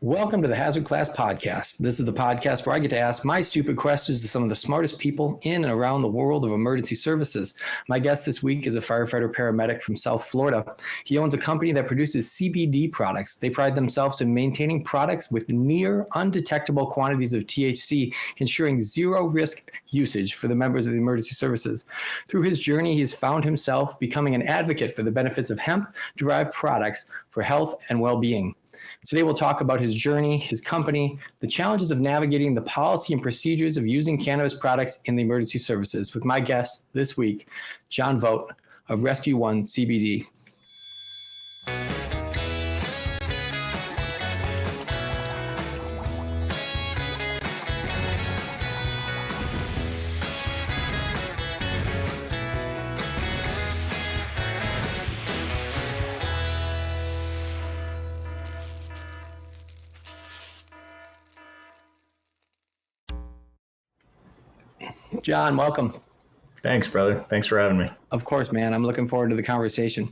Welcome to the Hazard Class Podcast. This is the podcast where I get to ask my stupid questions to some of the smartest people in and around the world of emergency services. My guest this week is a firefighter-paramedic from South Florida. He owns a company that produces CBD products. They pride themselves in maintaining products with near undetectable quantities of THC, ensuring zero risk usage for the members of the emergency services. Through his journey, he has found himself becoming an advocate for the benefits of hemp-derived products for health and well-being. Today, we'll talk about his journey, his company, the challenges of navigating the policy and procedures of using cannabis products in the emergency services with my guest this week, Jon Vought of Rescue One CBD. Jon, welcome. Thanks, brother. Thanks for having me. Of course, man. I'm looking forward to the conversation.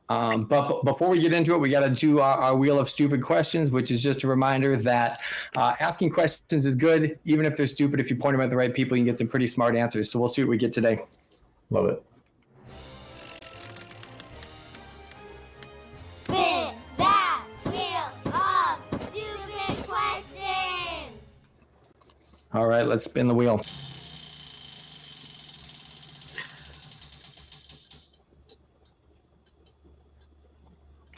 But before we get into it, we got to do our wheel of stupid questions, which is just a reminder that asking questions is good, even if they're stupid. If you point them at the right people, you can get some pretty smart answers. So we'll see what we get today. Love it. Spin that wheel of stupid questions. All right, let's spin the wheel.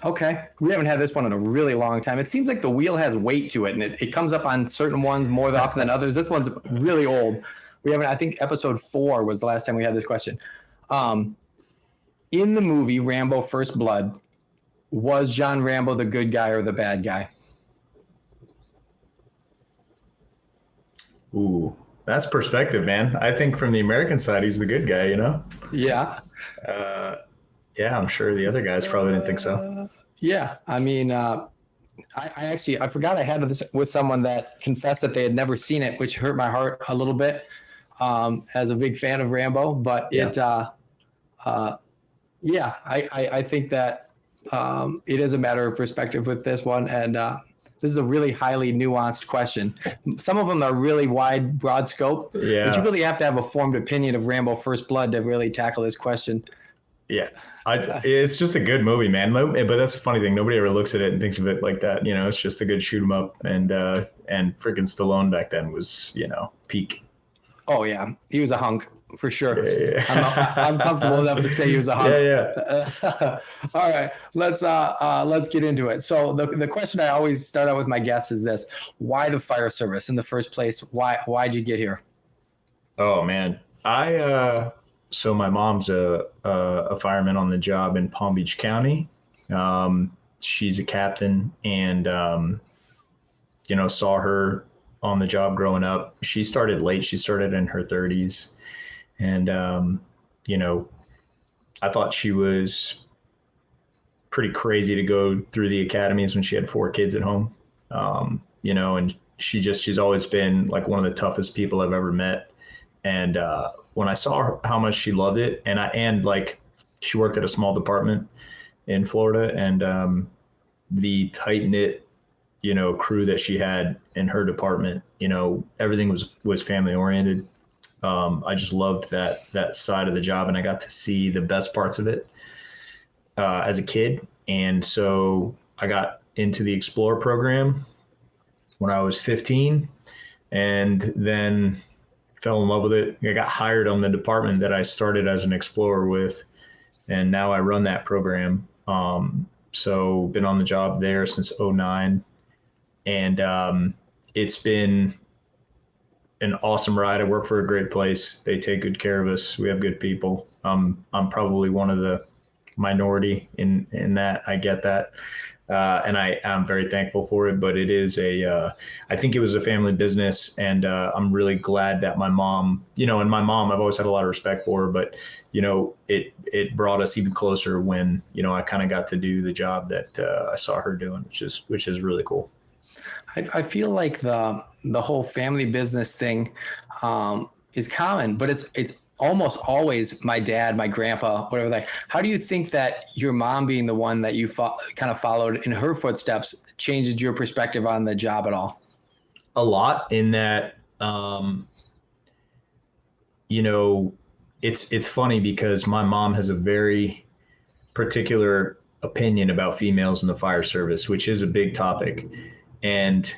Okay, we haven't had this one in a really long time. It seems like the wheel has weight to it, and it comes up on certain ones more often than others. This one's really old. We haven't. I think episode 4 was the last time we had this question. In the movie Rambo: First Blood, was John Rambo the good guy or the bad guy? Ooh, that's perspective, man. I think from the American side, he's the good guy, you know? Yeah. Yeah, I'm sure the other guys probably didn't think so. Yeah, I mean, I forgot I had this with someone that confessed that they had never seen it, which hurt my heart a little bit as a big fan of Rambo. But I think that it is a matter of perspective with this one. And this is a really highly nuanced question. Some of them are really wide, broad scope. Yeah. But you really have to have a formed opinion of Rambo: First Blood to really tackle this question. Yeah, it's just a good movie, man. But that's the funny thing. Nobody ever looks at it and thinks of it like that. You know, it's just a good shoot 'em up. And freaking Stallone back then was, peak. Oh, yeah. He was a hunk for sure. Yeah. I'm comfortable enough to say he was a hunk. Yeah. All right, let's get into it. So the question I always start out with my guests is this: why the fire service in the first place? Why'd you get here? Oh man, So my mom's a fireman on the job in Palm Beach County. She's a captain, and saw her on the job growing up. She started late. She started in her 30s, and I thought she was pretty crazy to go through the academies when she had 4 kids at home. And she's always been like one of the toughest people I've ever met. And when I saw her, how much she loved it, and she worked at a small department in Florida, and the tight knit, crew that she had in her department, everything was family oriented. I just loved that side of the job, and I got to see the best parts of it as a kid. And so I got into the Explorer program when I was 15, and then fell in love with it. I got hired on the department that I started as an Explorer with, and now I run that program. So been on the job there since 2009, and it's been an awesome ride. I work for a great place. They take good care of us. We have good people. I'm probably one of the minority in that. I get that. And I'm very thankful for it, but it is I think it was a family business, and I'm really glad that my mom, and my mom, I've always had a lot of respect for her, but, it brought us even closer when, I kind of got to do the job that I saw her doing, which is really cool. I feel like the whole family business thing is common, but it's almost always my dad, my grandpa, whatever. Like, how do you think that your mom being the one that you kind of followed in her footsteps changes your perspective on the job at all? A lot in that, you know, it's funny because my mom has a very particular opinion about females in the fire service, which is a big topic. And,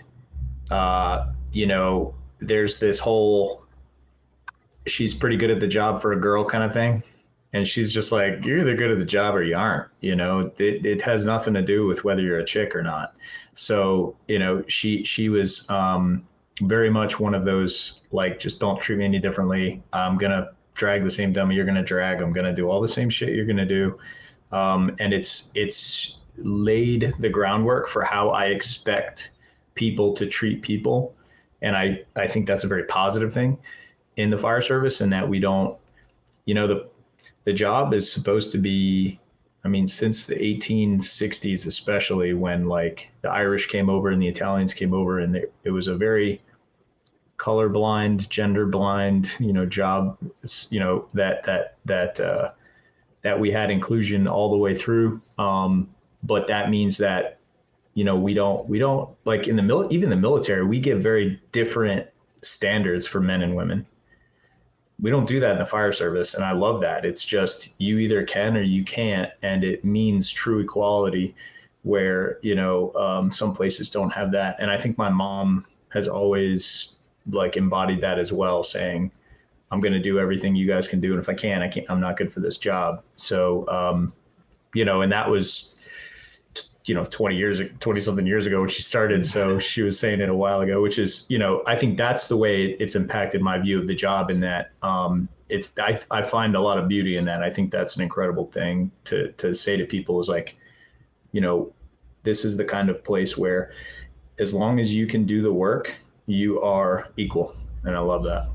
you know, there's this whole, she's pretty good at the job for a girl kind of thing. And she's just like, you're either good at the job or you aren't, you know, it has nothing to do with whether you're a chick or not. So, you know, she was, very much one of those, like, just don't treat me any differently. I'm going to drag the same dummy you're going to drag. I'm going to do all the same shit you're going to do. And it's laid the groundwork for how I expect people to treat people. And I think that's a very positive thing in the fire service, and that we don't, you know, the job is supposed to be, I mean, since the 1860s, especially when like the Irish came over and the Italians came over, and it was a very colorblind, gender blind, you know, job, you know, that we had inclusion all the way through. But that means that, you know, we don't like in the even the military, we give very different standards for men and women. We don't do that in the fire service. And I love that. It's just, you either can or you can't. And it means true equality where, you know, some places don't have that. And I think my mom has always like embodied that as well, saying, I'm going to do everything you guys can do. And if I can't, I'm not good for this job. So, you know, and that was, you know, 20 something years ago when she started. So she was saying it a while ago, which is, you know, I think that's the way it's impacted my view of the job, in that I find a lot of beauty in that. I think that's an incredible thing to say to people, is like, you know, this is the kind of place where as long as you can do the work, you are equal. And I love that.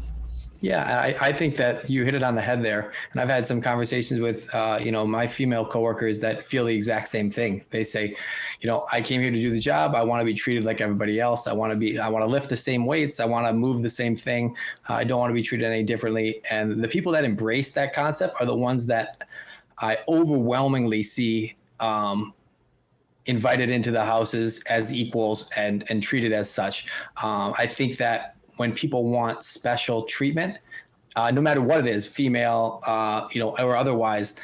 Yeah, I think that you hit it on the head there. And I've had some conversations with, you know, my female coworkers that feel the exact same thing. They say, you know, I came here to do the job. I want to be treated like everybody else. I want to lift the same weights. I want to move the same thing. I don't want to be treated any differently. And the people that embrace that concept are the ones that I overwhelmingly see invited into the houses as equals and treated as such. I think that when people want special treatment, no matter what it is, female, you know, or otherwise,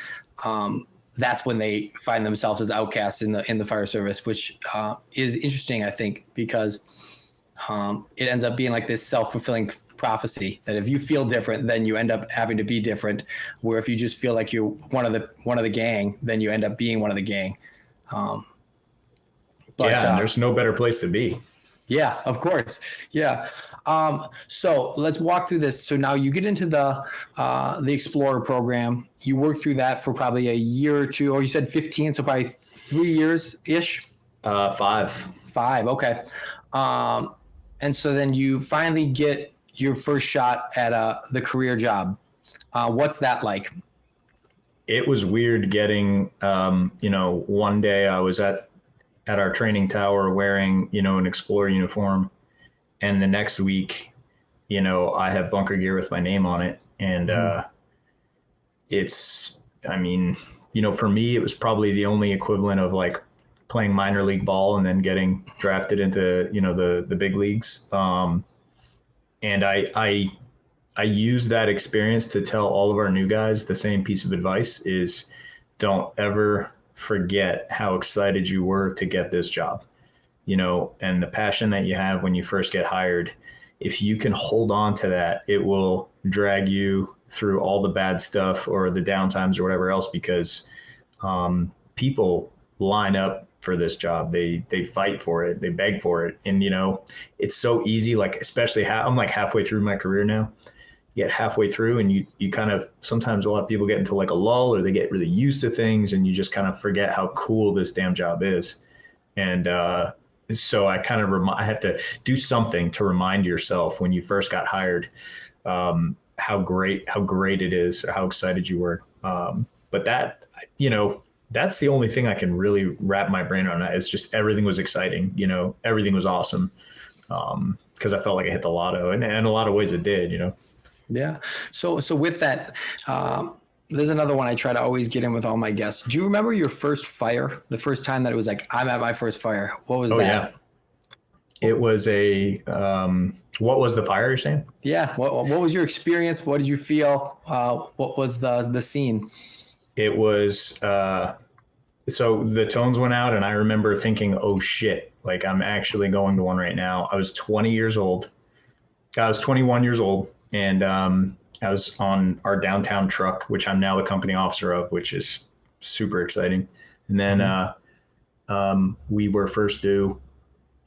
that's when they find themselves as outcasts in the fire service, which is interesting, I think, because it ends up being like this self-fulfilling prophecy that if you feel different, then you end up having to be different. Where if you just feel like you're one of the gang, then you end up being one of the gang. But, and there's no better place to be. Yeah, of course. Yeah. So let's walk through this. So now you get into the Explorer program. You work through that for probably a year or two, or you said 15, so probably 3 years ish. 5. 5. Okay. And so then you finally get your first shot at the career job. What's that like? It was weird getting, you know, one day I was at our training tower wearing, you know, an Explorer uniform. And the next week, you know, I have bunker gear with my name on it. And it's, I mean, you know, for me, it was probably the only equivalent of like playing minor league ball and then getting drafted into, you know, the big leagues. And I use that experience to tell all of our new guys the same piece of advice is don't ever forget how excited you were to get this job, you know, and the passion that you have when you first get hired. If you can hold on to that, it will drag you through all the bad stuff or the downtimes or whatever else, because people line up for this job. They fight for it. They beg for it. And, you know, it's so easy, like, especially I'm like halfway through my career now. Get halfway through and you kind of, sometimes a lot of people get into like a lull, or they get really used to things and you just kind of forget how cool this damn job is. And so I kind of I have to do something to remind yourself when you first got hired, how great it is, or how excited you were. But that, you know, that's the only thing I can really wrap my brain on. It's just everything was exciting, you know, everything was awesome. Because I felt like I hit the lotto, and in a lot of ways it did, you know. Yeah. So with that, there's another one I try to always get in with all my guests. Do you remember your first fire? The first time that it was like, I'm at my first fire. What was that? Yeah. It was what was the fire you're saying? Yeah. What was your experience? What did you feel? What was the scene? It was, so the tones went out and I remember thinking, oh shit, like I'm actually going to one right now. I was 20 years old. I was 21 years old, and I was on our downtown truck, which I'm now the company officer of, which is super exciting. And then we were first due.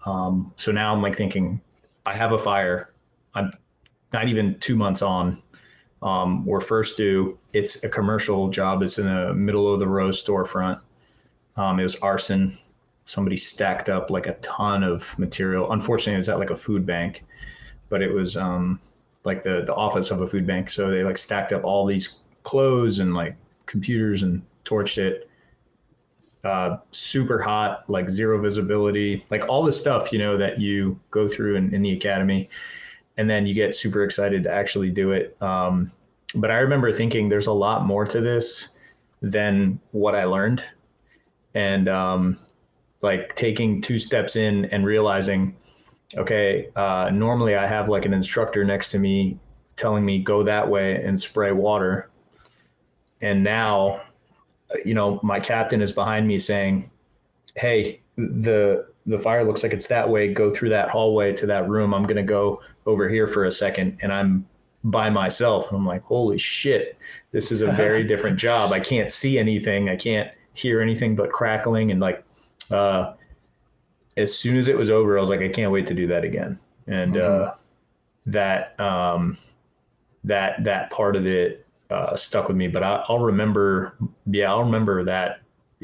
So now I'm like thinking, I have a fire. I'm not even 2 months on. We're first due. It's a commercial job. It's in the middle of the road storefront. It was arson. Somebody stacked up like a ton of material. Unfortunately, it was at like a food bank, but it was like the office of a food bank. So they like stacked up all these clothes and like computers and torched it. Super hot, like zero visibility, like all the stuff, that you go through in the academy. And then you get super excited to actually do it. But I remember thinking there's a lot more to this than what I learned. And like taking 2 steps in and realizing, okay, normally I have like an instructor next to me telling me go that way and spray water. And now, my captain is behind me saying, hey, the fire looks like it's that way. Go through that hallway to that room. I'm going to go over here for a second. And I'm by myself. And I'm like, holy shit, this is a very different job. I can't see anything. I can't hear anything but crackling. And like, as soon as it was over, I was like, I can't wait to do that again. And that part of it stuck with me. But I'll remember that.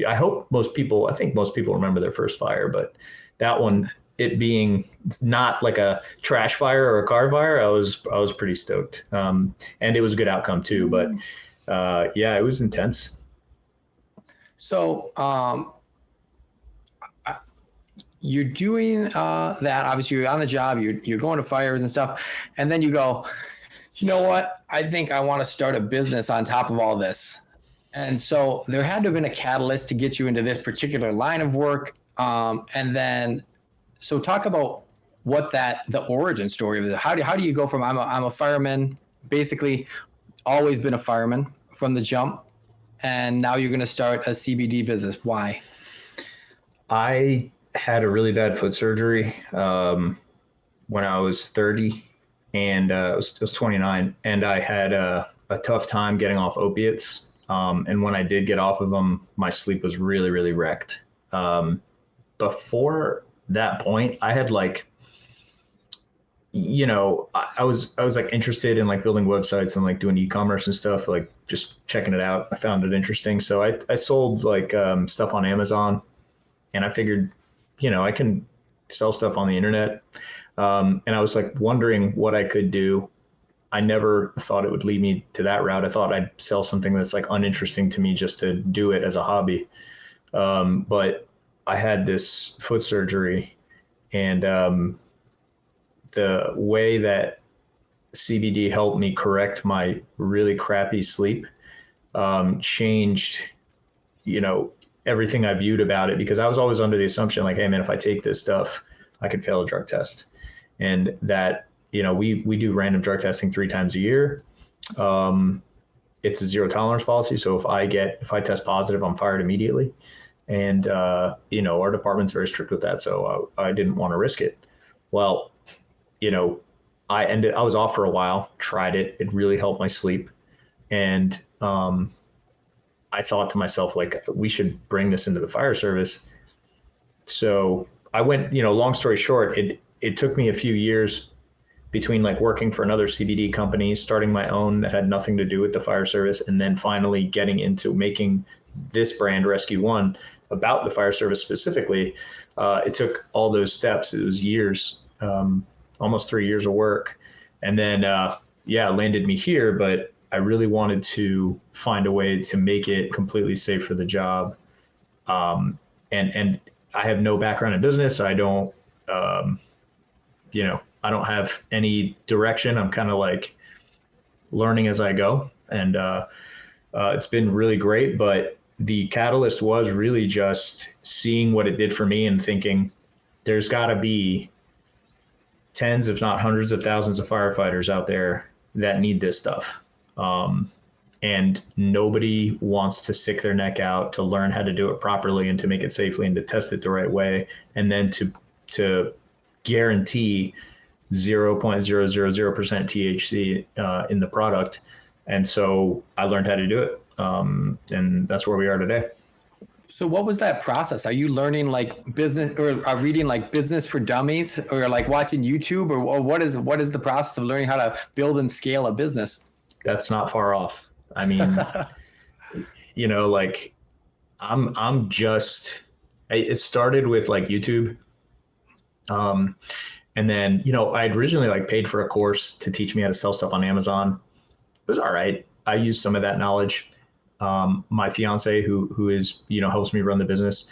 I think most people remember their first fire, but that one, it being not like a trash fire or a car fire, I was pretty stoked. And it was a good outcome too. But yeah, it was intense. So you're doing that. Obviously, you're on the job. You're going to fires and stuff, and then you go, you know what? I think I want to start a business on top of all this. And so there had to have been a catalyst to get you into this particular line of work. And then, so talk about what the origin story of it. How do you go from I'm a fireman, basically always been a fireman from the jump, and now you're going to start a CBD business. Why? I had a really bad foot surgery when I was 30, and I was 29, and I had a tough time getting off opiates. And when I did get off of them, my sleep was really, really wrecked. Before that point, I had like, I was like interested in like building websites and like doing e-commerce and stuff, like just checking it out. I found it interesting. So I sold like stuff on Amazon, and I figured, I can sell stuff on the internet. And I was like wondering what I could do. I never thought it would lead me to that route. I thought I'd sell something that's like uninteresting to me just to do it as a hobby. But I had this foot surgery, and the way that CBD helped me correct my really crappy sleep changed, everything I viewed about it, because I was always under the assumption like, hey man, if I take this stuff, I could fail a drug test. And that, we do random drug testing 3 times a year. It's a 0 tolerance policy. So if I test positive, I'm fired immediately. And, our department's very strict with that. So I didn't want to risk it. Well, I was off for a while, tried it. It really helped my sleep. And, I thought to myself, like, we should bring this into the fire service. So I went, long story short, it took me a few years between like working for another CBD company, starting my own that had nothing to do with the fire service, and then finally getting into making this brand Rescue One about the fire service specifically. It took all those steps. It was years, almost 3 years of work. And then, landed me here, but I really wanted to find a way to make it completely safe for the job. And I have no background in business. I don't, I don't have any direction. I'm kind of like, learning as I go. And it's been really great. But the catalyst was really just seeing what it did for me and thinking there's got to be tens, if not hundreds of thousands of firefighters out there that need this stuff. And nobody wants to stick their neck out to learn how to do it properly and to make it safely and to test it the right way. And then to guarantee 0.000% THC in the product. And so I learned how to do it. And that's where we are today. So what was that process? Are you learning like business or are reading like Business for Dummies or like watching YouTube or what is the process of learning how to build and scale a business? That's not far off. I mean, you know, like it started with like YouTube. And then, you know, I'd originally like paid for a course to teach me how to sell stuff on Amazon. It was all right. I used some of that knowledge. My fiance who is, you know, helps me run the business.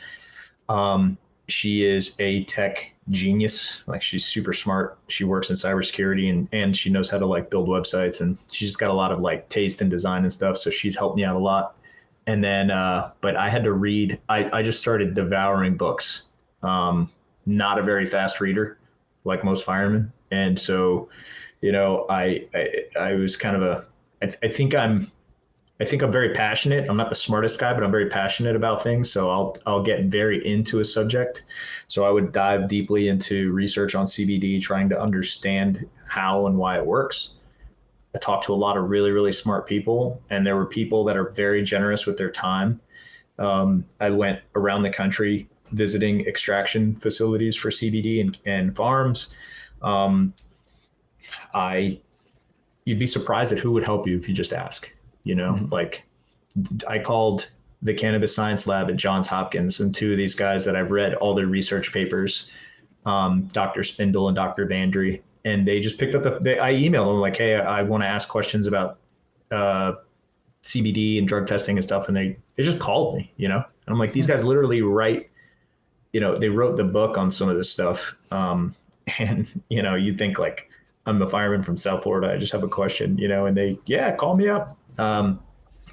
She is a tech genius. Like she's super smart. She works in cybersecurity and she knows how to like build websites and she's got a lot of like taste in design and stuff. So she's helped me out a lot. And then, but I had to read, I just started devouring books. Not a very fast reader like most firemen. And so, you know, I was kind of I think I'm very passionate. I'm not the smartest guy, but I'm very passionate about things. So I'll get very into a subject. So I would dive deeply into research on CBD, trying to understand how and why it works. I talked to a lot of really, really smart people, and there were people that are very generous with their time. I went around the country visiting extraction facilities for CBD and farms. You'd be surprised at who would help you if you just ask. You know, like I called the cannabis science lab at Johns Hopkins and two of these guys that I've read all their research papers, Dr. Spindle and Dr. Bandry, and they just picked up I emailed them like, hey, I want to ask questions about CBD and drug testing and stuff. And they just called me, you know, and I'm like, these guys literally write, you know, they wrote the book on some of this stuff. And, you know, you'd think like, I'm a fireman from South Florida. I just have a question, you know, and call me up.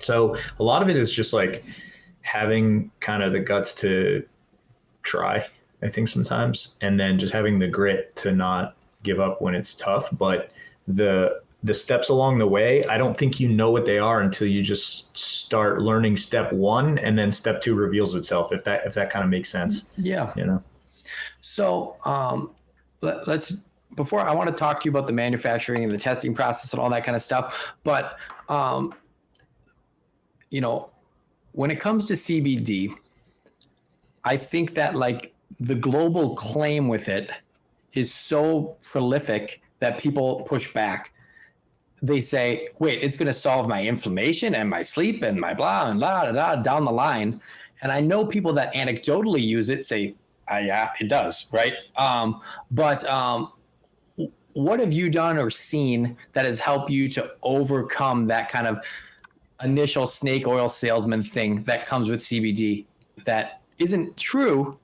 So a lot of it is just like having kind of the guts to try, I think sometimes, and then just having the grit to not give up when it's tough. But the steps along the way, I don't think you know what they are until you just start learning step one, and then step two reveals itself. If that kind of makes sense. Yeah. You know. So let's. Before I want to talk to you about the manufacturing and the testing process and all that kind of stuff, but you know, when it comes to CBD, I think that like the global claim with it is so prolific that people push back. They say, wait, it's going to solve my inflammation and my sleep and my blah and blah, blah, blah down the line. And I know people that anecdotally use it say, yeah, it does. Right. But what have you done or seen that has helped you to overcome that kind of initial snake oil salesman thing that comes with CBD that isn't true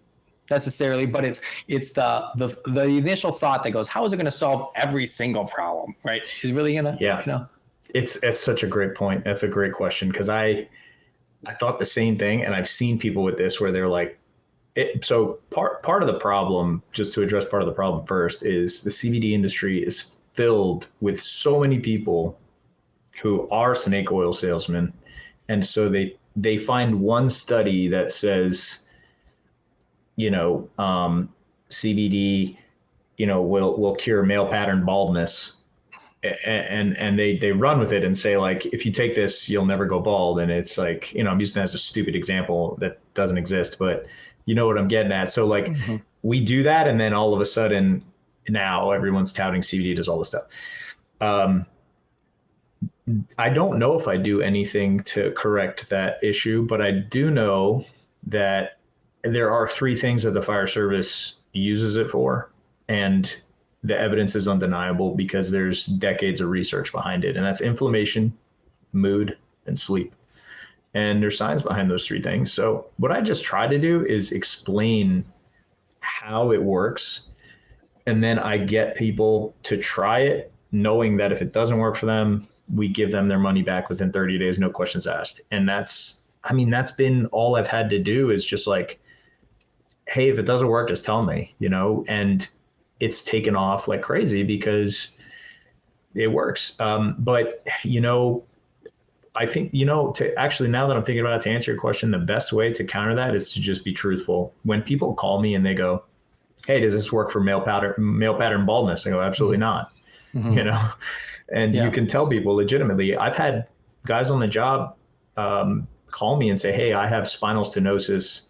necessarily, but it's the initial thought that goes, how is it going to solve every single problem? Right? Is really going to, yeah. You know? It's such a great point. That's a great question. Because I thought the same thing, and I've seen people with this where they're like, so part of the problem, just to address part of the problem first, is the CBD industry is filled with so many people who are snake oil salesmen. And so they find one study that says, you know, CBD, you know, will cure male pattern baldness. And they run with it and say, like, if you take this, you'll never go bald. And it's like, you know, I'm using it as a stupid example that doesn't exist, but you know what I'm getting at. So like we do that. And then all of a sudden now everyone's touting CBD does all this stuff. I don't know if I do anything to correct that issue, but I do know that there are three things that the fire service uses it for. And the evidence is undeniable because there's decades of research behind it. And that's inflammation, mood, and sleep. And there's science behind those three things. So what I just try to do is explain how it works. And then I get people to try it, knowing that if it doesn't work for them, we give them their money back within 30 days, no questions asked. And that's been all I've had to do is just like, hey, if it doesn't work, just tell me, and it's taken off like crazy because it works. But, I think, to actually, now that I'm thinking about it, to answer your question, the best way to counter that is to just be truthful. When people call me and they go, hey, does this work for male pattern baldness? I go, absolutely not, and you can tell people legitimately. I've had guys on the job call me and say, hey, I have spinal stenosis.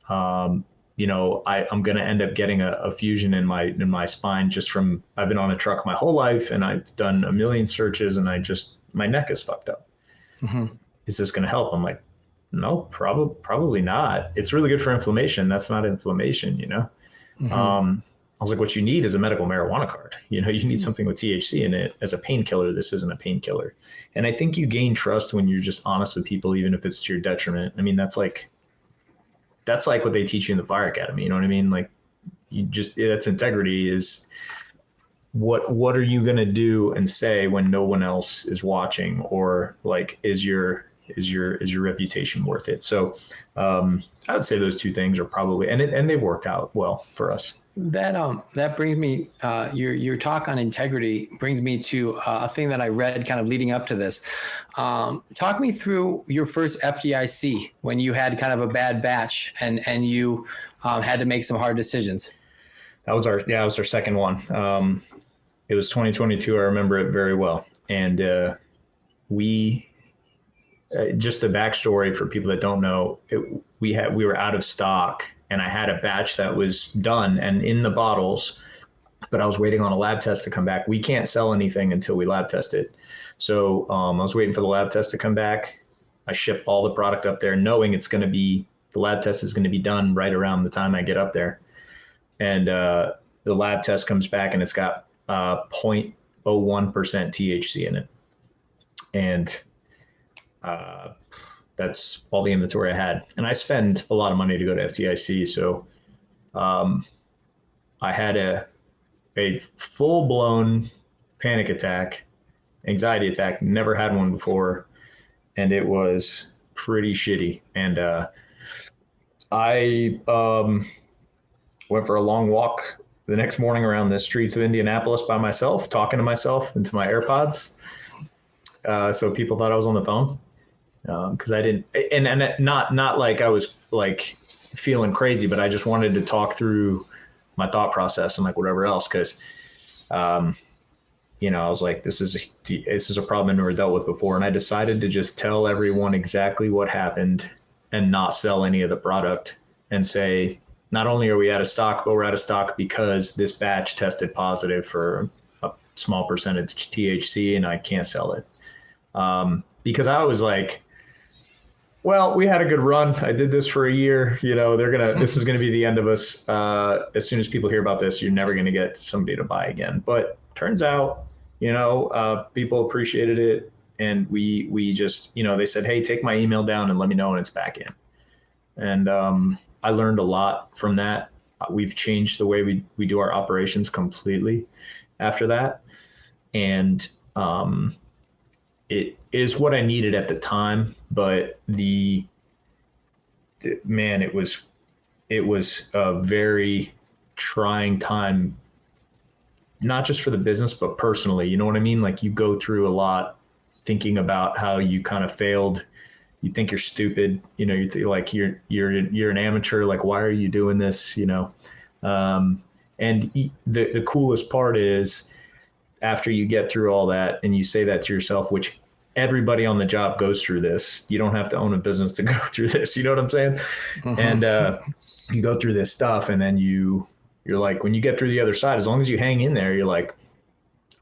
I'm going to end up getting a fusion in my spine just from, I've been on a truck my whole life and I've done a million searches and my neck is fucked up. Is this going to help? I'm like, no, probably not. It's really good for inflammation. That's not inflammation, I was like, what you need is a medical marijuana card. You need something with THC in it as a painkiller. This isn't a painkiller. And I think you gain trust when you're just honest with people, even if it's to your detriment. I mean, that's like what they teach you in the fire academy. You know what I mean? Like that's integrity is what are you going to do and say when no one else is watching, or like, is your reputation worth it? So I would say those two things are probably, and they've worked out well for us. That brings me, your talk on integrity brings me to a thing that I read kind of leading up to this. Talk me through your first FDIC when you had kind of a bad batch and you had to make some hard decisions. That was our second one. It was 2022. I remember it very well. And we, just a backstory for people that don't know, we were out of stock, and I had a batch that was done and in the bottles, but I was waiting on a lab test to come back. We can't sell anything until we lab test it. So I was waiting for the lab test to come back. I shipped all the product up there knowing the lab test is going to be done right around the time I get up there. And the lab test comes back and it's got 0.01% THC in it. And that's all the inventory I had. And I spend a lot of money to go to FDIC. So I had a full-blown panic attack, anxiety attack, never had one before. And it was pretty shitty. And I went for a long walk the next morning around the streets of Indianapolis by myself, talking to myself into my AirPods. So people thought I was on the phone. Because I didn't, and not like I was like feeling crazy, but I just wanted to talk through my thought process and like whatever else. Because, I was like, this is a problem I've never dealt with before, and I decided to just tell everyone exactly what happened and not sell any of the product and say, not only are we out of stock, but we're out of stock because this batch tested positive for a small percentage THC, and I can't sell it. Because I was like, well, we had a good run. I did this for a year. This is going to be the end of us. As soon as people hear about this, you're never going to get somebody to buy again. But turns out, people appreciated it. And we just, they said, hey, take my email down and let me know when it's back in. And I learned a lot from that. We've changed the way we do our operations completely after that. And it is what I needed at the time, but it was a very trying time, not just for the business, but personally, you know what I mean? Like you go through a lot thinking about how you kind of failed. You think you're stupid, you think like you're an amateur. Like, why are you doing this? And the coolest part is after you get through all that and you say that to yourself, which everybody on the job goes through this. You don't have to own a business to go through this. You know what I'm saying? And you go through this stuff, and then you're like, when you get through the other side, as long as you hang in there, you're like,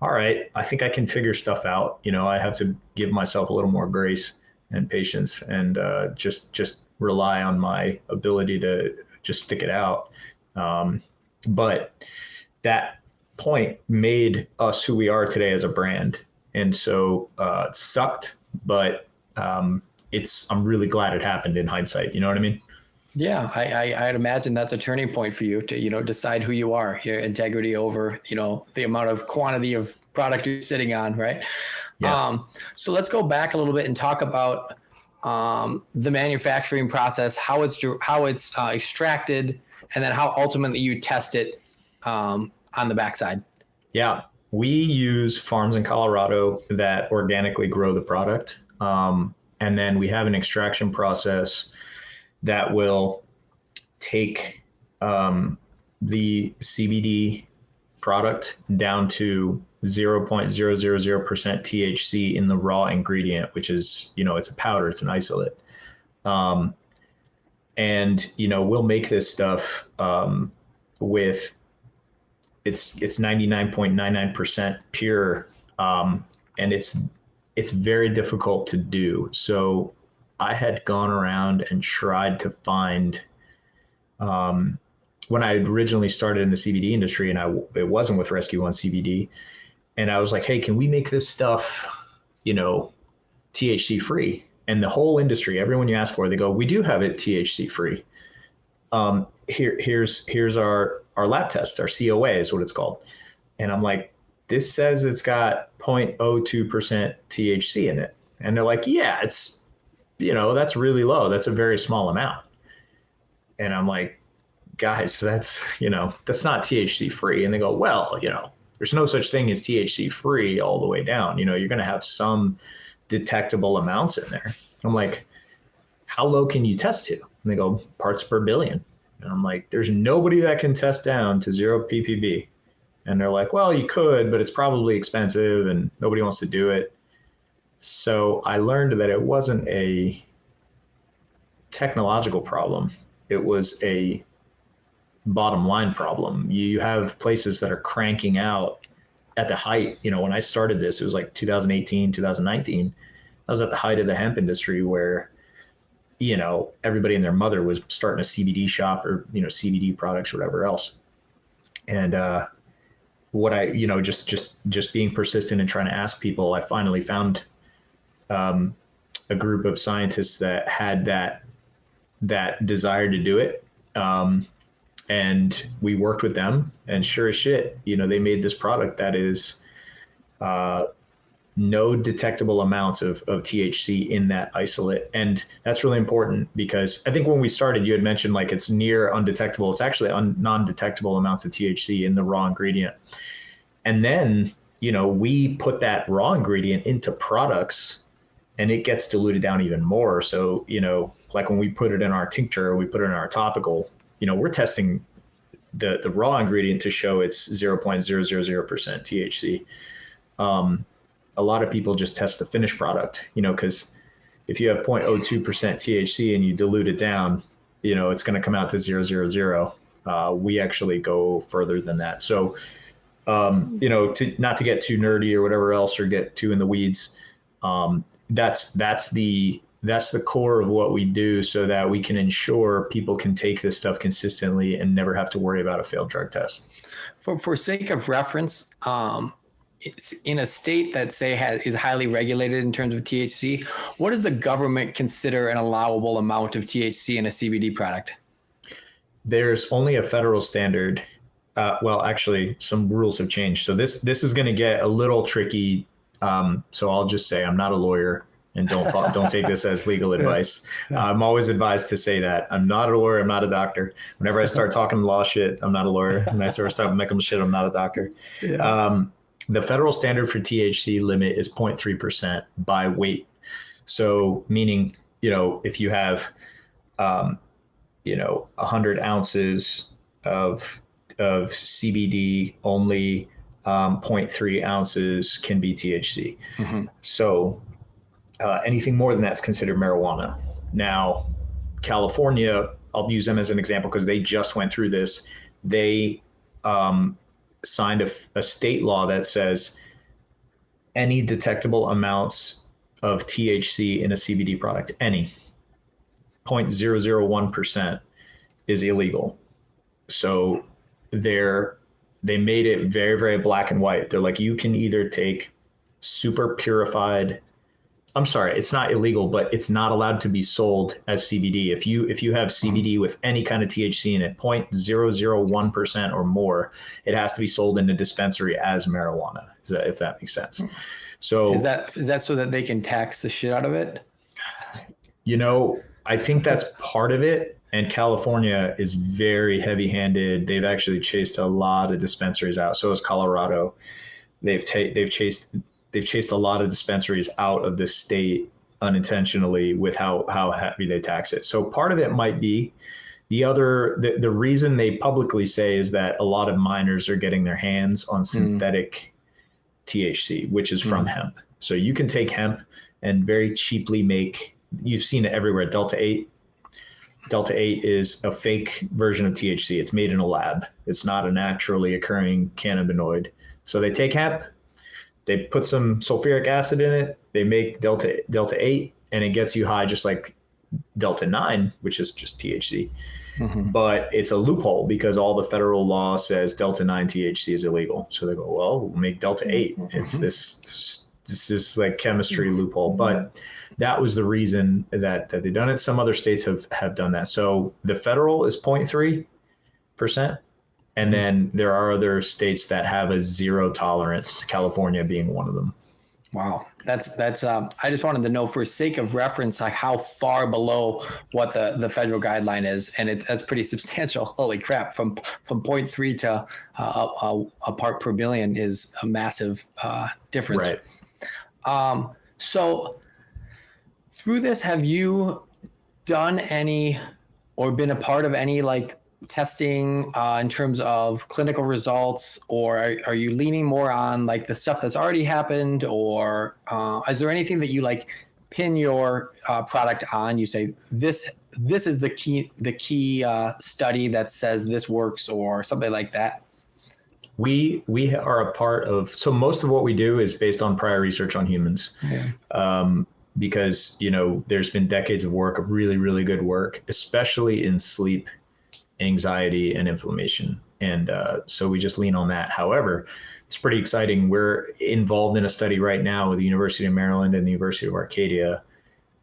all right, I think I can figure stuff out. I have to give myself a little more grace and patience, and just rely on my ability to just stick it out. But that point made us who we are today as a brand. And so it sucked, but I'm really glad it happened in hindsight. You know what I mean? Yeah, I'd imagine that's a turning point for you to, decide who you are, your integrity over, the amount of quantity of product you're sitting on, right? Yeah. So let's go back a little bit and talk about the manufacturing process, how it's extracted, and then how ultimately you test it on the backside. Yeah. We use farms in Colorado that organically grow the product. And then we have an extraction process that will take the CBD product down to 0.000% THC in the raw ingredient, which is, it's a powder, it's an isolate. And, we'll make this stuff with it's 99.99% pure. And it's very difficult to do. So I had gone around and tried to find, when I originally started in the CBD industry, and it wasn't with Rescue One CBD, and I was like, hey, can we make this stuff, THC free? And the whole industry, everyone you ask for, they go, we do have it THC free. Here's our lab test, our COA is what it's called. And I'm like, this says it's got 0.02% THC in it. And they're like, yeah, it's, that's really low. That's a very small amount. And I'm like, guys, that's not THC free. And they go, well, there's no such thing as THC free all the way down. You're going to have some detectable amounts in there. I'm like, how low can you test to? And they go, parts per billion. And I'm like, there's nobody that can test down to 0 ppb. And they're like, well, you could, but it's probably expensive and nobody wants to do it. So I learned that it wasn't a technological problem. It was a bottom line problem. You have places that are cranking out at the height. When I started this, it was like 2018, 2019. I was at the height of the hemp industry where, everybody and their mother was starting a CBD shop or, CBD products or whatever else. And what I, just being persistent and trying to ask people, I finally found a group of scientists that had that desire to do it. And we worked with them, and sure as shit, they made this product that is no detectable amounts of THC in that isolate. And that's really important because I think when we started, you had mentioned like it's near undetectable. It's actually non-detectable amounts of THC in the raw ingredient. And then, we put that raw ingredient into products and it gets diluted down even more. So, like when we put it in our tincture, we put it in our topical, we're testing the raw ingredient to show it's 0.000% THC. A lot of people just test the finished product, because if you have 0.02% THC and you dilute it down, it's going to come out to 0.000. We actually go further than that. So, not to get too nerdy or whatever else or get too in the weeds, that's the core of what we do so that we can ensure people can take this stuff consistently and never have to worry about a failed drug test. For sake of reference, it's in a state that is highly regulated in terms of THC, what does the government consider an allowable amount of THC in a CBD product? There's only a federal standard. Well, actually, some rules have changed. So this is going to get a little tricky. So I'll just say I'm not a lawyer, and don't take this as legal advice. I'm always advised to say that I'm not a lawyer. I'm not a doctor. Whenever I start talking law shit, I'm not a lawyer. When I start making shit, I'm not a doctor. Yeah. The federal standard for THC limit is 0.3% by weight. So meaning, if you have, 100 ounces of CBD, only 0.3 ounces can be THC. Mm-hmm. So anything more than that's considered marijuana. Now, California, I'll use them as an example because they just went through this. They signed a state law that says any detectable amounts of THC in a CBD product, any 0.001% is illegal. So they made it very, very black and white. They're like, you can either take super purified I'm sorry, it's not illegal, but it's not allowed to be sold as CBD. If you have CBD with any kind of THC in it, 0.001% or more, it has to be sold in a dispensary as marijuana, if that makes sense. So Is that so that they can tax the shit out of it? I think that's part of it. And California is very heavy-handed. They've actually chased a lot of dispensaries out. So is Colorado. They've chased a lot of dispensaries out of the state unintentionally with how heavy they tax it. So part of it might be the reason they publicly say is that a lot of minors are getting their hands on synthetic THC, which is from hemp. So you can take hemp and very cheaply make, you've seen it everywhere, Delta 8. Delta 8 is a fake version of THC. It's made in a lab. It's not a naturally occurring cannabinoid. So they take hemp, they put some sulfuric acid in it, they make Delta 8, and it gets you high just like Delta 9, which is just THC. But it's a loophole because all the federal law says Delta 9 THC is illegal. So they go, well, we'll make Delta 8. It's this is like chemistry loophole. But that was the reason that they've done it. Some other states have done that. So the federal is 0.3%. And then there are other states that have a zero tolerance, California being one of them. Wow. That's I just wanted to know, for sake of reference, like how far below what the federal guideline is. And that's pretty substantial. Holy crap. From 0.3 to a part per billion is a massive difference. Right. So through this, have you done any or been a part of any like testing in terms of clinical results, or are you leaning more on like the stuff that's already happened, or is there anything that you like pin your product on? You say this is the key study that says this works, or something like that. We are a part of, so most of what we do is based on prior research on humans. Because there's been decades of work, of really, really good work, especially in sleep, anxiety, and inflammation. And so we just lean on that. However, it's pretty exciting. We're involved in a study right now with the University of Maryland and the University of Arcadia,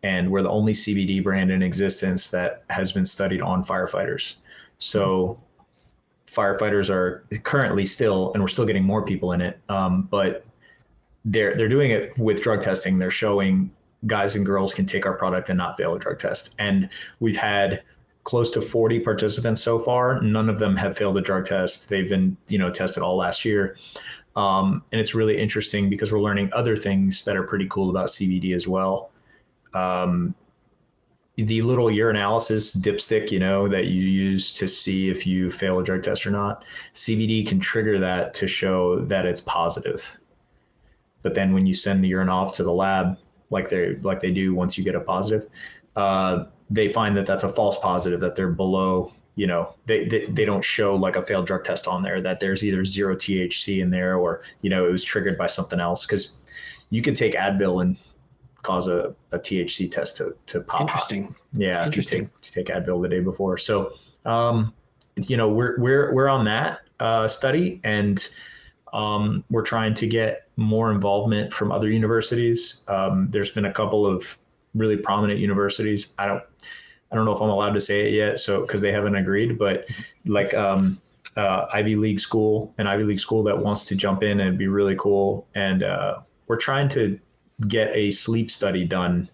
and we're the only CBD brand in existence that has been studied on firefighters. So firefighters are currently still, and we're still getting more people in it, but they're doing it with drug testing. They're showing guys and girls can take our product and not fail a drug test. And we've had close to 40 participants so far. None of them have failed a drug test. They've been, tested all last year. And it's really interesting because we're learning other things that are pretty cool about CBD as well. The little urinalysis dipstick, that you use to see if you fail a drug test or not, CBD can trigger that to show that it's positive. But then when you send the urine off to the lab, like they do once you get a positive, they find that that's a false positive, that they're below, they don't show like a failed drug test on there, that there's either zero THC in there or, it was triggered by something else. Because you can take Advil and cause a THC test to pop. Interesting. Yeah. Interesting. If you take Advil the day before. So, we're on that study, and we're trying to get more involvement from other universities. There's been a couple of really prominent universities. I don't know if I'm allowed to say it yet, so because they haven't agreed, but like Ivy League school that wants to jump in and be really cool. And we're trying to get a sleep study done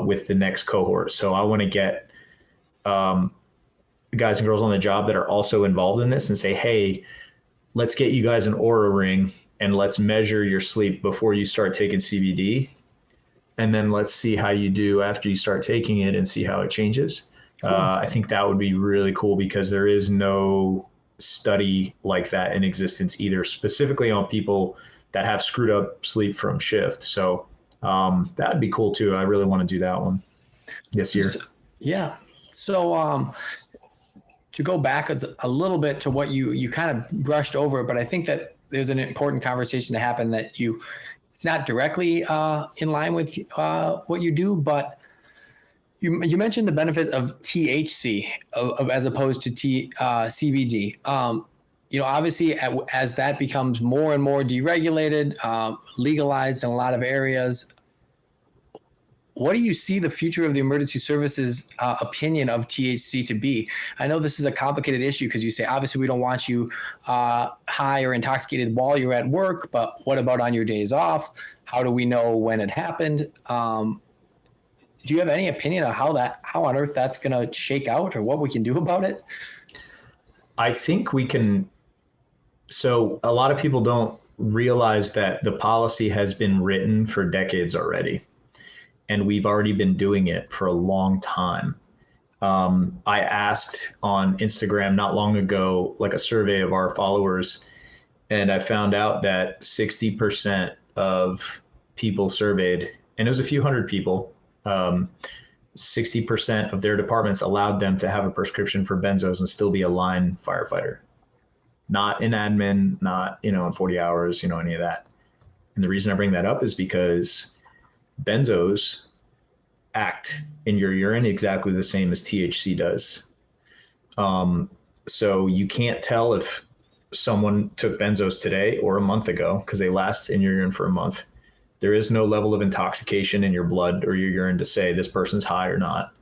with the next cohort. So I want to get guys and girls on the job that are also involved in this and say, hey, let's get you guys an Oura ring and let's measure your sleep before you start taking CBD. And then let's see how you do after you start taking it and see how it changes. Cool. I think that would be really cool because there is no study like that in existence either, specifically on people that have screwed up sleep from shift. So that'd be cool too. I really want to do that one this year. So to go back a little bit to what you kind of brushed over, but I think that there's an important conversation to happen that it's not directly in line with what you do, but you mentioned the benefit of THC as opposed to CBD. Obviously as that becomes more and more deregulated, legalized in a lot of areas, what do you see the future of the emergency services opinion of THC to be? I know this is a complicated issue because you say, obviously, we don't want you high or intoxicated while you're at work, but what about on your days off? How do we know when it happened? Do you have any opinion on how on earth that's going to shake out or what we can do about it? I think we can. So a lot of people don't realize that the policy has been written for decades already. And we've already been doing it for a long time. I asked on Instagram not long ago, like a survey of our followers, and I found out that 60% of people surveyed, and it was a few hundred people, 60% of their departments allowed them to have a prescription for benzos and still be a line firefighter. Not in admin, not, in 40 hours, any of that. And the reason I bring that up is because benzos act in your urine exactly the same as THC does. So you can't tell if someone took benzos today or a month ago because they last in your urine for a month. There is no level of intoxication in your blood or your urine to say this person's high or not.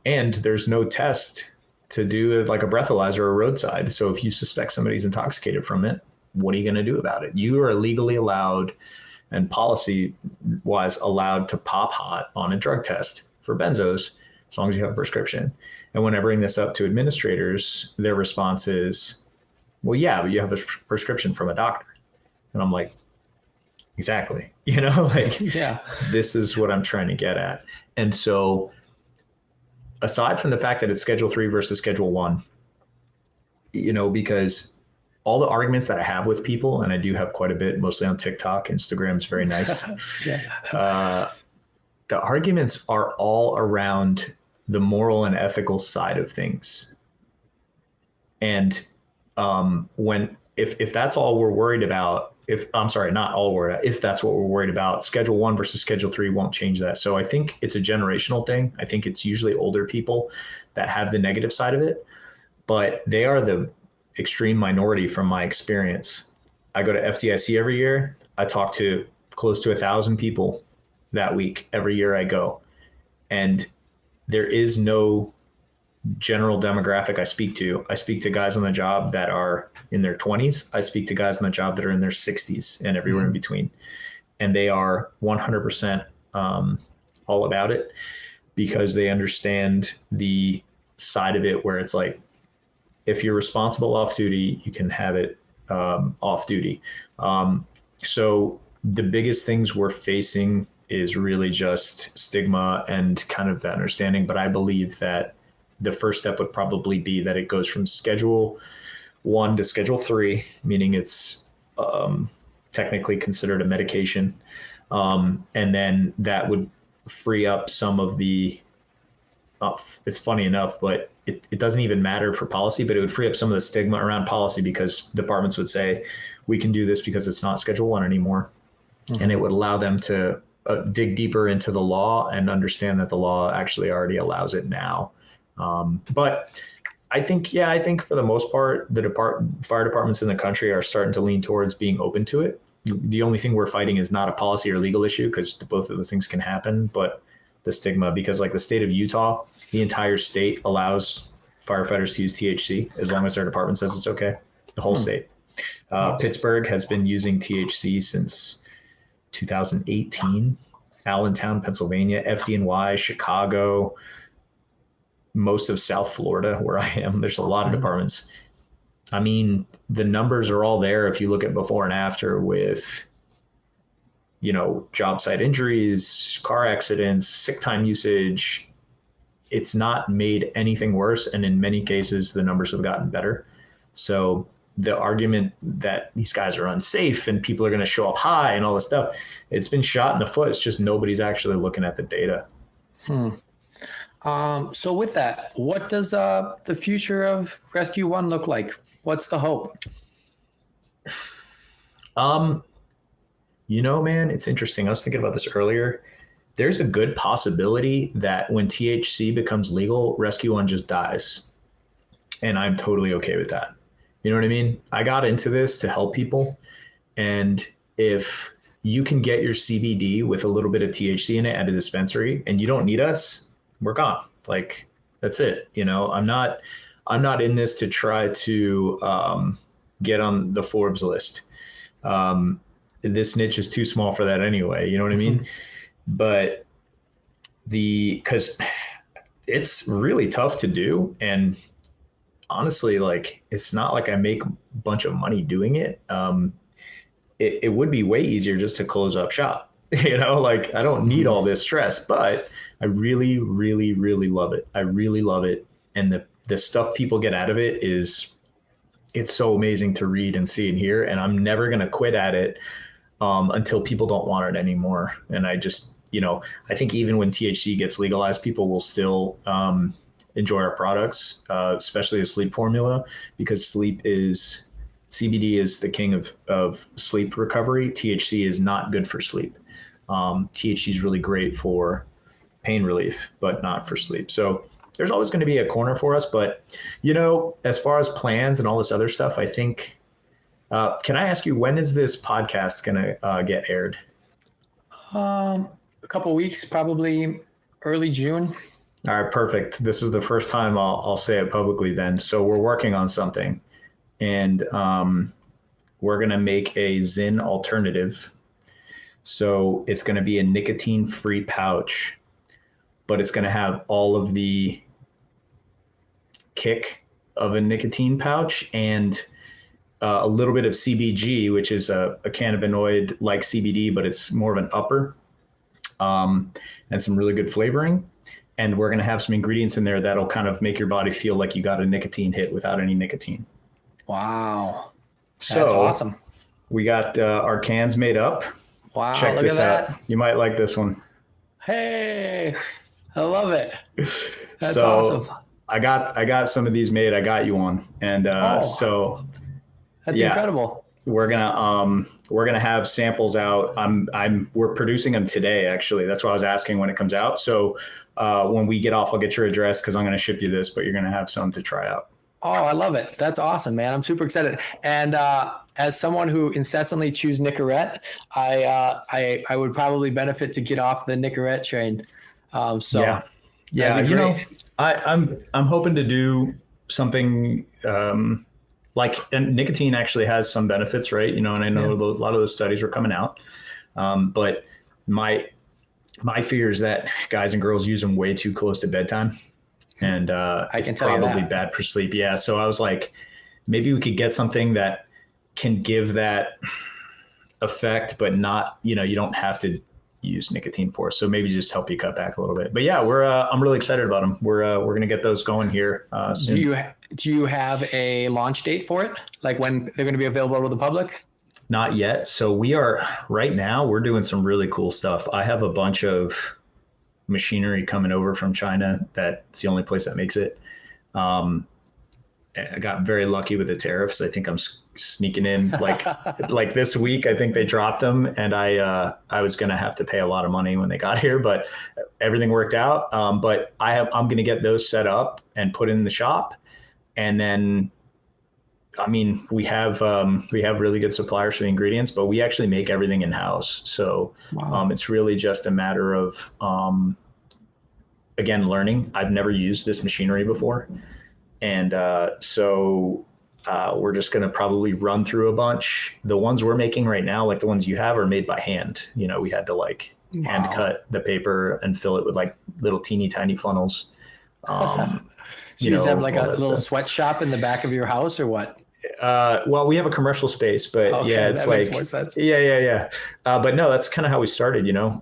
And there's no test to do like a breathalyzer or a roadside. So if you suspect somebody's intoxicated from it, what are you going to do about it? You are legally allowed and policy-wise allowed to pop hot on a drug test for benzos as long as you have a prescription. And when I bring this up to administrators, their response is, well, yeah, but you have a prescription from a doctor. And I'm like, exactly. Yeah. This is what I'm trying to get at. And so aside from the fact that it's Schedule 3 versus Schedule 1, because all the arguments that I have with people, and I do have quite a bit, mostly on TikTok, Instagram's very nice. The arguments are all around the moral and ethical side of things. And if that's all we're worried about, if that's what we're worried about, Schedule 1 versus Schedule 3 won't change that. So I think it's a generational thing. I think it's usually older people that have the negative side of it, but they are the extreme minority from my experience. I go to FDIC every year. I talk to close to 1,000 people that week every year I go. And there is no general demographic I speak to. I speak to guys on the job that are in their 20s. I speak to guys on the job that are in their 60s and everywhere in between. And they are 100% all about it because they understand the side of it where it's like, if you're responsible off duty, you can have it off duty. So the biggest things we're facing is really just stigma and kind of the understanding. But I believe that the first step would probably be that it goes from Schedule 1 to Schedule 3, meaning it's technically considered a medication. And then that would free up some of the, it's funny enough, but it doesn't even matter for policy, but it would free up some of the stigma around policy because departments would say, we can do this because it's not Schedule 1 anymore. Mm-hmm. And it would allow them to dig deeper into the law and understand that the law actually already allows it now. But I think for the most part, fire departments in the country are starting to lean towards being open to it. The only thing we're fighting is not a policy or legal issue because both of those things can happen, but the stigma, because like the state of Utah, the entire state allows firefighters to use THC as long as their department says it's okay, the whole state. Pittsburgh has been using THC since 2018, Allentown, Pennsylvania, FDNY, Chicago, most of South Florida where I am. There's a lot of departments. I mean, the numbers are all there if you look at before and after with, job site injuries, car accidents, sick time usage. It's not made anything worse. And in many cases, the numbers have gotten better. So the argument that these guys are unsafe and people are going to show up high and all this stuff, it's been shot in the foot. It's just nobody's actually looking at the data. So with that, what does the future of Rescue One look like? What's the hope? Man, it's interesting. I was thinking about this earlier. There's a good possibility that when THC becomes legal, Rescue One just dies. And I'm totally okay with that. You know what I mean? I got into this to help people. And if, you can get your CBD with a little bit of THC in it at a dispensary, and you don't need us, we're gone. Like, that's it. You know, I'm not in this to try to get on the Forbes list. This niche is too small for that anyway. You know what I mean? But because it's really tough to do, and honestly, like, it's not like I make a bunch of money doing it. It would be way easier just to close up shop. You know, like, I don't need all this stress, but I really, really, really love it. I really love it. And the stuff people get out of it it's so amazing to read and see and hear. And I'm never going to quit at it until people don't want it anymore. And I just, you know, I think even when THC gets legalized, people will still enjoy our products, especially the sleep formula, because CBD is the king of sleep recovery. THC is not good for sleep. THC is really great for pain relief, but not for sleep. So there's always going to be a corner for us. But, you know, as far as plans and all this other stuff, I think, can I ask you, when is this podcast going to get aired? A couple of weeks, probably early June. All right, perfect. This is the first time I'll say it publicly then. So we're working on something, and we're going to make a Zyn alternative. So it's going to be a nicotine-free pouch, but it's going to have all of the kick of a nicotine pouch and a little bit of CBG, which is a cannabinoid like CBD, but it's more of an upper, and some really good flavoring. And we're going to have some ingredients in there that'll kind of make your body feel like you got a nicotine hit without any nicotine. Wow. So that's awesome. We got our cans made up. Wow. Check look this at out. that. You might like this one. Hey, I love it. That's so awesome. I got some of these made. I got you one. And so that's incredible. We're gonna have samples out. We're producing them today, actually. That's why I was asking when it comes out. So when we get off, I'll get your address because I'm gonna ship you this, but you're gonna have some to try out. Oh, I love it. That's awesome, man. I'm super excited. And as someone who incessantly chews Nicorette, I would probably benefit to get off the Nicorette train. So yeah. You know, I'm hoping to do something and nicotine actually has some benefits, right? You know, and I know a lot of those studies are coming out, but my fear is that guys and girls use them way too close to bedtime. And it's probably bad for sleep. Yeah. So I was like, maybe we could get something that can give that effect, but not, you know, you don't have to use nicotine for. So maybe just help you cut back a little bit. But yeah, I'm really excited about them. We're going to get those going here soon. Do you have a launch date for it? Like when they're going to be available to the public? Not yet. So right now we're doing some really cool stuff. I have a bunch of machinery coming over from China. That's the only place that makes it. I got very lucky with the tariffs. I think I'm sneaking in like this week. I think they dropped them, and I was going to have to pay a lot of money when they got here, but everything worked out. But I'm going to get those set up and put in the shop, and then, I mean, we have really good suppliers for the ingredients, but we actually make everything in house. So it's really just a matter of again, learning. I've never used this machinery before. And so we're just going to probably run through a bunch. The ones we're making right now, like the ones you have, are made by hand. You know, we had to hand cut the paper and fill it with like little teeny tiny funnels. So you have like a little sweatshop in the back of your house or what? Well, we have a commercial space, but yeah, it's like, makes more sense. Yeah. But no, that's kind of how we started, you know?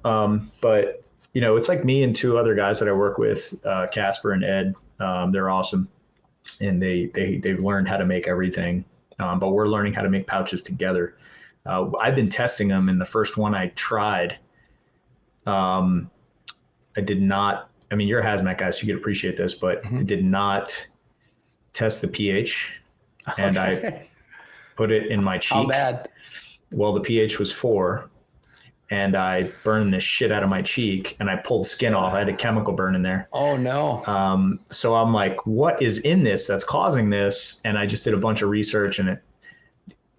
But you know, it's like me and two other guys that I work with, Casper and Ed. They're awesome. And they've learned how to make everything. But we're learning how to make pouches together. I've been testing them, and the first one I tried, I did not, I mean, you're a hazmat guy, so you could appreciate this, but I did not test the pH. And I put it in my cheek. How bad? Well, the pH was 4. And I burned the shit out of my cheek, and I pulled skin off. I had a chemical burn in there. Oh no. So I'm like, what is in this that's causing this? And I just did a bunch of research,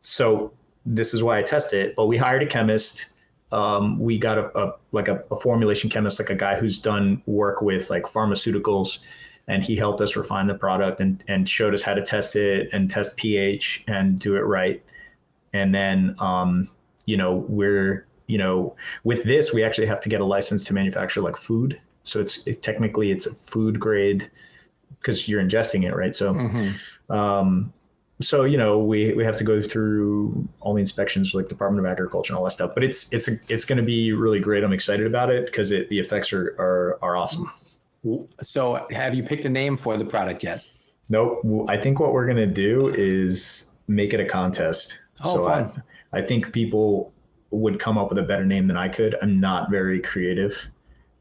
so this is why I tested it. But we hired a chemist. we got a formulation chemist, like a guy who's done work with like pharmaceuticals, and he helped us refine the product and showed us how to test it and test pH and do it right. And then, with this, we actually have to get a license to manufacture like food. So technically it's a food grade because you're ingesting it, right? So, we have to go through all the inspections, like Department of Agriculture and all that stuff. But it's going to be really great. I'm excited about it because the effects are awesome. So, have you picked a name for the product yet? Nope. I think what we're going to do is make it a contest. Fun. I think people would come up with a better name than I could. I'm not very creative.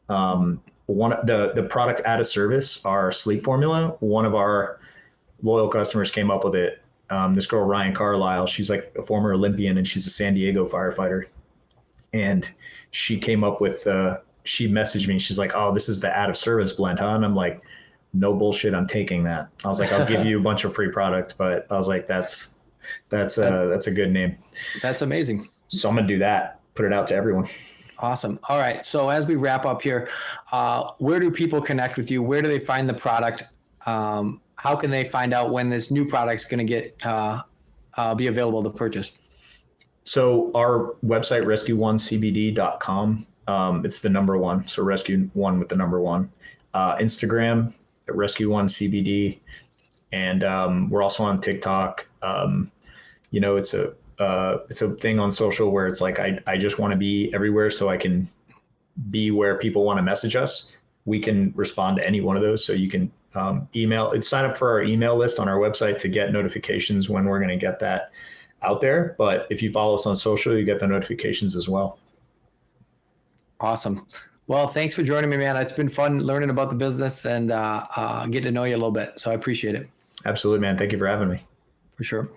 The products out of service are sleep formula. One of our loyal customers came up with it. This girl, Ryan Carlisle, she's like a former Olympian and she's a San Diego firefighter. And she came up with, she messaged me. She's like, "Oh, this is the out of service blend, huh?" And I'm like, "No bullshit. I'm taking that." I was like, "I'll give you a bunch of free product," but I was like, that's a good name. That's amazing. So I'm going to do that. Put it out to everyone. Awesome. All right. So as we wrap up here, where do people connect with you? Where do they find the product? How can they find out when this new product's going to be available to purchase? So our website, rescue1cbd.com. It's the number one. So rescue one with the number one. Instagram at rescue1cbd. And we're also on TikTok. It's a thing on social where it's like, I just want to be everywhere so I can be where people want to message us. We can respond to any one of those. So you can sign up for our email list on our website to get notifications when we're going to get that out there. But if you follow us on social, you get the notifications as well. Awesome. Well, thanks for joining me, man. It's been fun learning about the business and getting to know you a little bit. So I appreciate it. Absolutely, man. Thank you for having me. For sure.